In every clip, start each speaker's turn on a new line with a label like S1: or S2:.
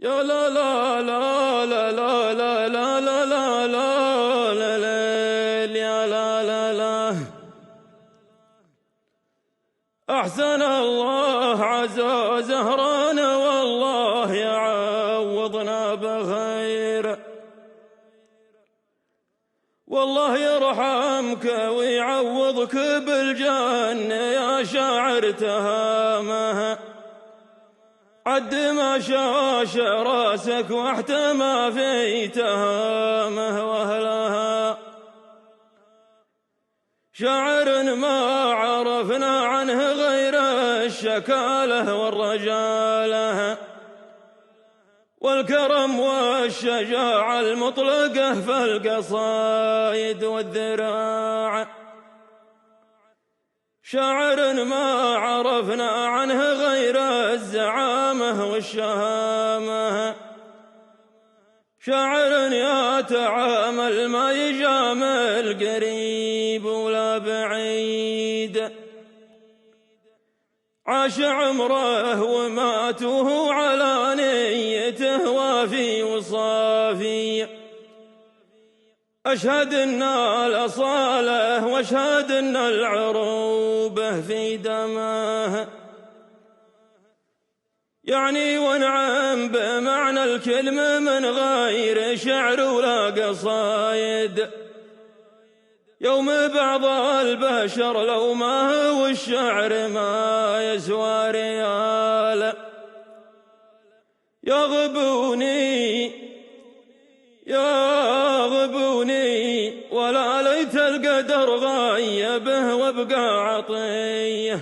S1: يا لا لا لا لا لا لا لا لا لا لا لا لا يا لا لا لا. أحسن الله عزا زهرانا والله يعوضنا بخير، والله يرحمك ويعوضك بالجنة يا شاعر تهامه. عد ما شاش راسك واحتمى في تهامه وأهلها. شاعر ما عرفنا عنه غير الشكالة والرجالة والكرم والشجاعة المطلقة في القصايد والذراع. شاعر ما عرفنا عنه غير الزعامة والشهامة. شاعر يتعامل ما يجامل قريب ولا بعيد. عاش عمره ومات وهو على نيته وافي وصافي. أشهد أن الأصالة وأشهد أن العروبة في دمه، يعني ونعم بمعنى الكلمة من غير شعر ولا قصايد. يوم بعض البشر لو ما هو الشعر ما يسوى ريال. يغبوني ولا ليت القدر غيبه وابقى عطيه،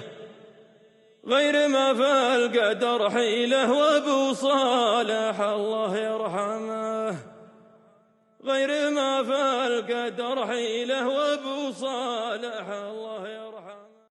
S1: غير ما في القدر حيله وابو صالح الله يرحمه. غير ما في القدر حيله وابو صالح الله يرحمه.